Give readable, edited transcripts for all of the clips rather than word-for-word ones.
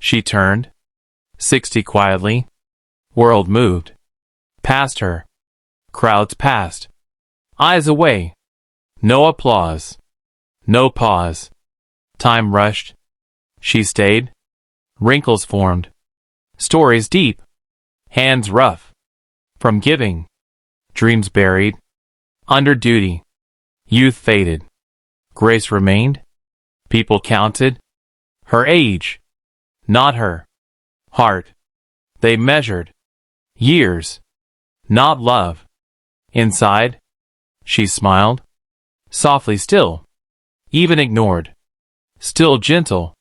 She turned. 60 quietly. World moved. Past her. Crowds passed. Eyes away. No applause. No pause. Time rushed. She stayed. Wrinkles formed. Stories deep. Hands rough. From giving. Dreams buried. Under duty. Youth faded. Grace remained. People counted. Her age. Not her heart. They measured. Years. Not love. Inside. She smiled. Softly still. Even ignored. Still gentle.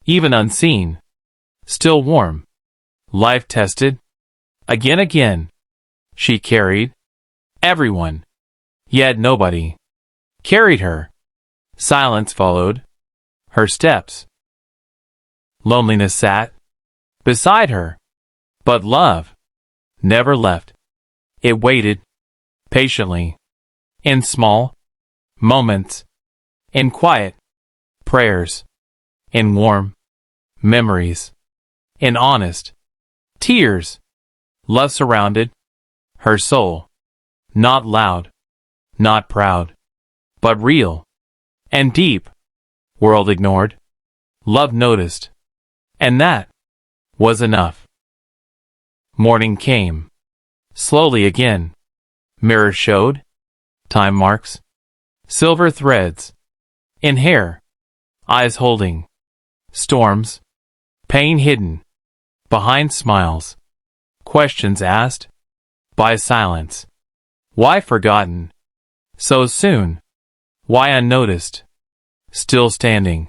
Even unseen. Still warm. Life tested. Again. She carried. Everyone. Yet nobody carried her. Silence followed. Her steps. Loneliness sat beside her. But love never left. It waited patiently. In small moments. In quiet prayers. In warm memories. In honest tears. Love surrounded her soul. Not loud. Not proud. But real. And deep. World ignored. Love noticed. And that was enough. Morning came. Slowly again. Mirrors showed. Time marks. Silver threads. In hair. Eyes holding. Storms. Pain hidden. Behind smiles. Questions asked. By silence. Why forgotten? So soon. Why unnoticed? Still standing.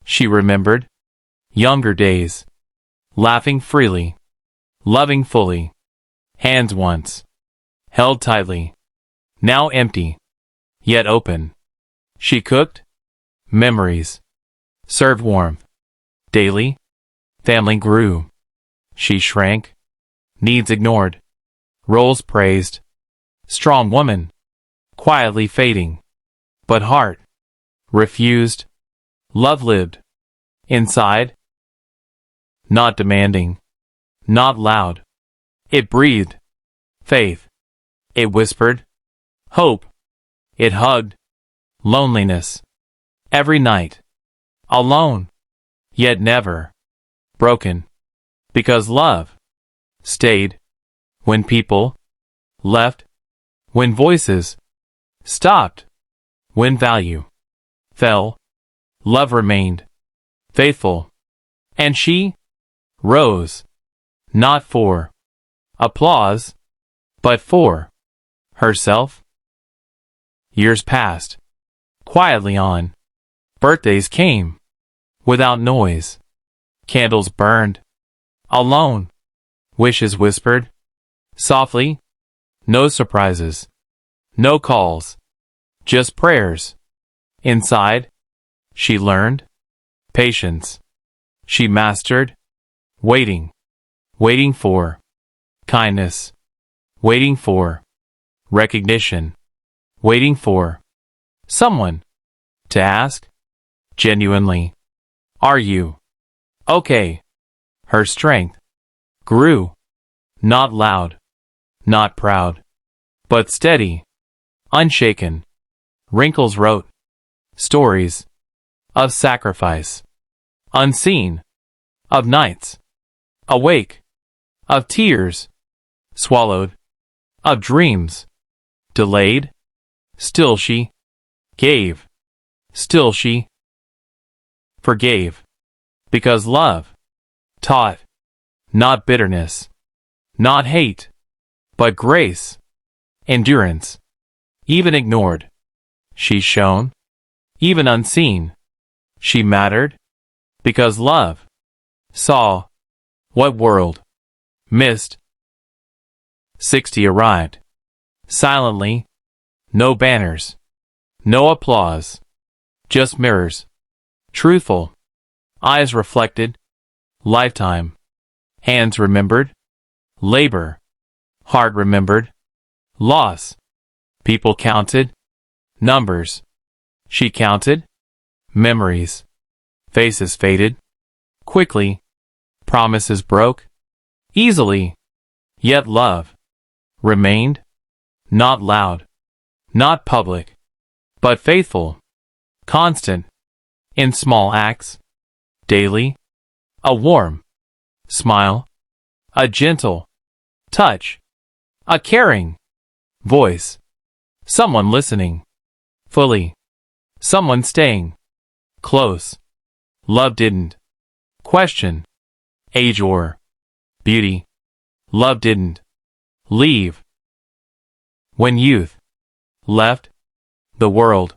She remembered. Younger days. Laughing freely. Loving fully. Hands once. Held tightly. Now empty. Yet open. She cooked. Memories. Served warmth. Daily. Family grew. She shrank. Needs ignored. Roles praised. Strong woman. Quietly fading. But heart. Refused. Love lived. Inside. Not demanding. Not loud. It breathed. Faith. It whispered. Hope. It hugged. Loneliness. Every night. Alone. Yet never. Broken. Because love. Stayed. When people. Left. When voices. Stopped. When value. Fell. Love remained. Faithful. And she. Rose. Not for applause. But for herself. Years passed. Quietly on. Birthdays came. Without noise. Candles burned. Alone. Wishes whispered. Softly. No surprises. No calls. Just prayers. Inside. She learned. Patience. She mastered. Waiting. Waiting for kindness. Waiting for recognition. Waiting for someone to ask genuinely, are you okay? Her strength grew. Not loud. Not proud. But steady. Unshaken. Wrinkles wrote. Stories. Of sacrifice. Unseen. Of nights. Awake. Of tears. Swallowed. Of dreams. Delayed. Still she. Gave. Still she. Forgave. Because love. Taught. Not bitterness. Not hate. But grace. Endurance. Even ignored. She shone. Even unseen. She mattered. Because love. Saw. What world. Missed. 60 arrived. Silently. No banners. No applause. Just mirrors. Truthful. Eyes reflected. Lifetime. Hands remembered. Labor. Heart remembered. Loss. People counted. Numbers. She counted. Memories. Faces faded. Quickly. Promises broke easily, yet love remained, not loud, not public, but faithful, constant, in small acts, daily, a warm smile, a gentle touch, a caring voice, someone listening fully, someone staying close. Love didn't question age or beauty. Love didn't leave. When youth left, the world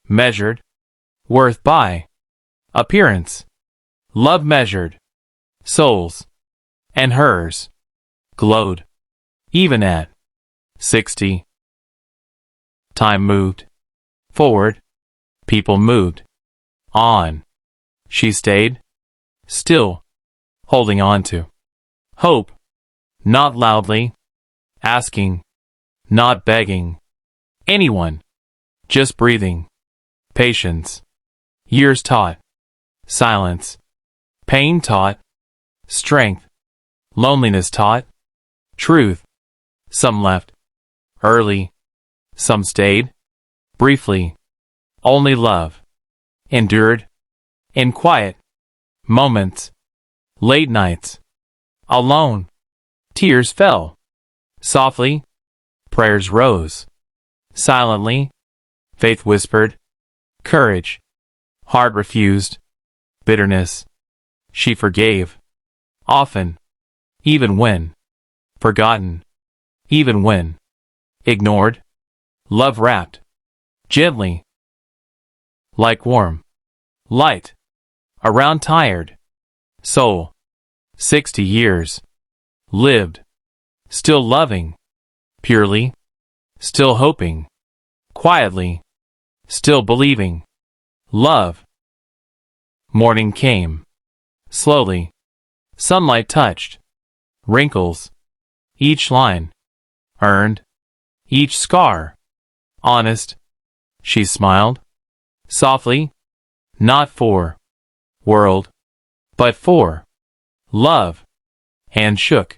measured worth by appearance. Love measured souls, and hers glowed even at 60. Time moved forward, people moved on. She stayed still, holding on to hope, not loudly asking, not begging anyone, just breathing. Patience. Years taught silence. Pain taught strength. Loneliness taught truth. Some left early, some stayed briefly. Only love endured in quiet moments, late nights, alone. Tears fell softly, prayers rose silently, faith whispered courage, heart refused bitterness. She forgave often, even when forgotten, even when ignored. Love wrapped gently, like warm light around tired soul. 60 years lived, still loving purely, still hoping quietly, still believing. Love. Morning came slowly. Sunlight touched wrinkles, each line earned, each scar honest. She smiled softly, not for world, but for love. Hand shook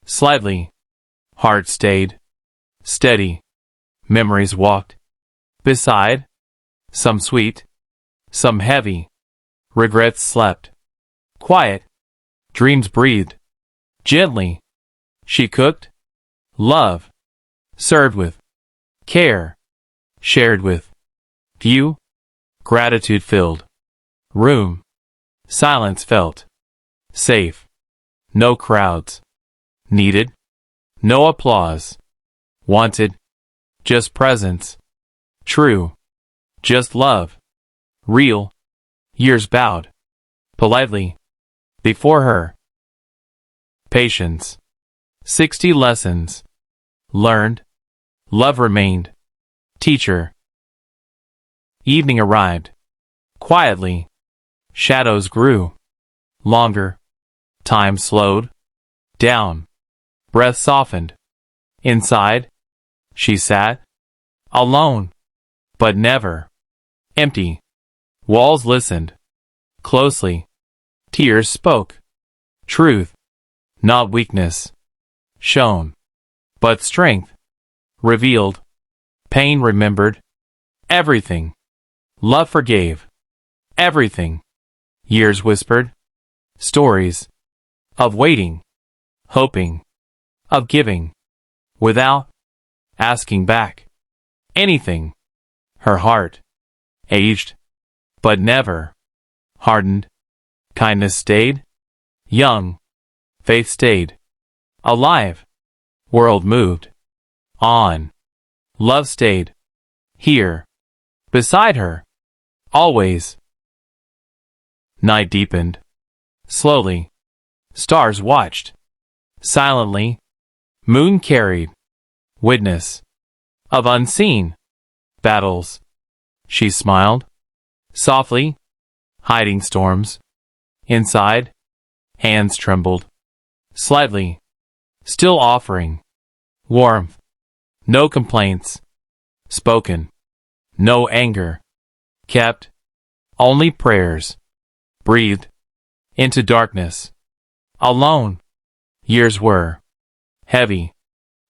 slightly, heart stayed steady. Memories walked beside, some sweet, some heavy. Regrets slept quiet, dreams breathed gently. She cooked love, served with care, shared with few. Gratitude filled room. Silence felt safe. No crowds needed, no applause wanted, just presence. True, just love. Real. Years bowed politely before her. Patience. 60 lessons learned. Love remained teacher. Evening arrived quietly. Shadows grew longer. Time slowed down. Breath softened. Inside, she sat alone, but never empty. Walls listened closely. Tears spoke truth, not weakness. Shown, but strength revealed. Pain remembered everything. Love forgave everything. Years whispered stories of waiting, hoping, of giving, without asking back anything. Her heart aged, but never hardened. Kindness stayed young. Faith stayed alive. World moved on. Love stayed here, beside her, always. Night deepened slowly. Stars watched silently. Moon carried witness of unseen battles. She smiled softly, hiding storms. Inside, hands trembled slightly, still offering warmth. No complaints spoken, no anger kept, only prayers breathed into darkness. Alone. Years were heavy,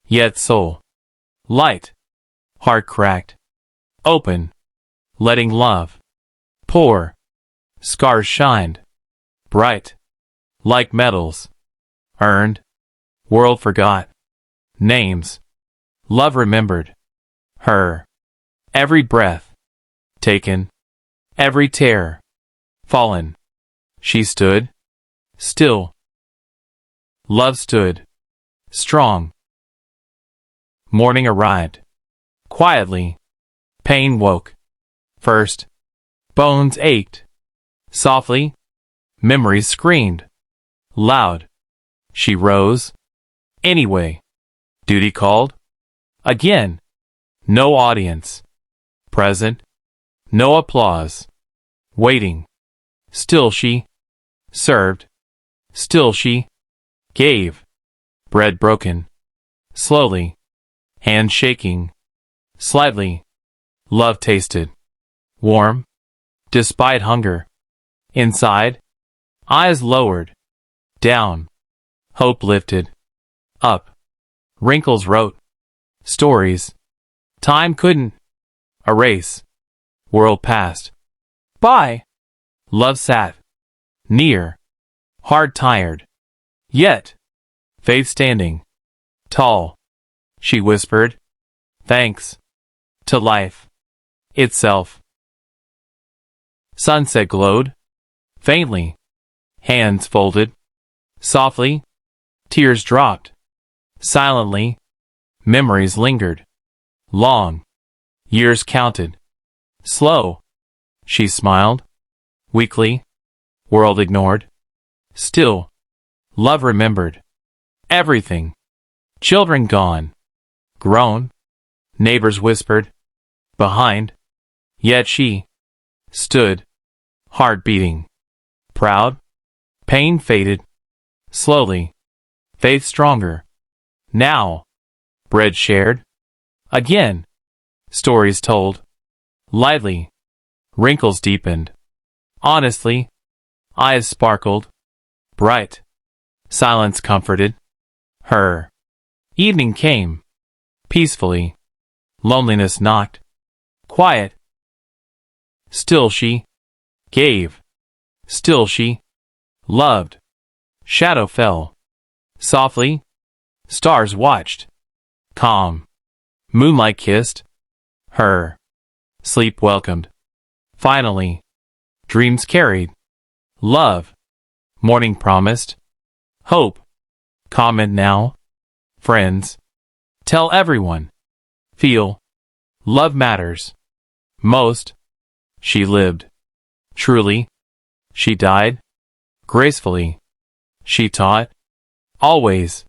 yet soul light, heart cracked, open, letting love pour. Scars shined bright, like medals earned. World forgot names. Love remembered her. Every breath taken, every tear fallen. She stood still. Love stood strong. Morning arrived quietly. Pain woke first. Bones ached softly. Memories screamed loud. She rose anyway. Duty called again. No audience present, no applause. Waiting. Still she served. Still she gave. Bread broken slowly, hand shaking slightly. Love tasted warm despite hunger. Inside, eyes lowered down, hope lifted up. Wrinkles wrote stories time couldn't erase. World passed by. Love sat near, heart tired, yet faith standing tall. She whispered thanks to life itself. Sunset glowed faintly. Hands folded softly. Tears dropped silently. Memories lingered long. Years counted slow. She smiled weakly. World ignored. Still, love remembered everything. Children gone, grown. Neighbors whispered behind. Yet she stood, heart beating, proud. Pain faded slowly. Faith stronger. Now, bread shared again. Stories told lightly. Wrinkles deepened honestly. Eyes sparkled bright. Silence comforted her. Evening came peacefully. Loneliness knocked quiet. Still she gave. Still she loved. Shadow fell softly. Stars watched calm. Moonlight kissed her. Sleep welcomed finally. Dreams carried love. Morning promised hope. Comment now. Friends, tell everyone. Feel love matters most. She lived truly. She died gracefully. She taught always.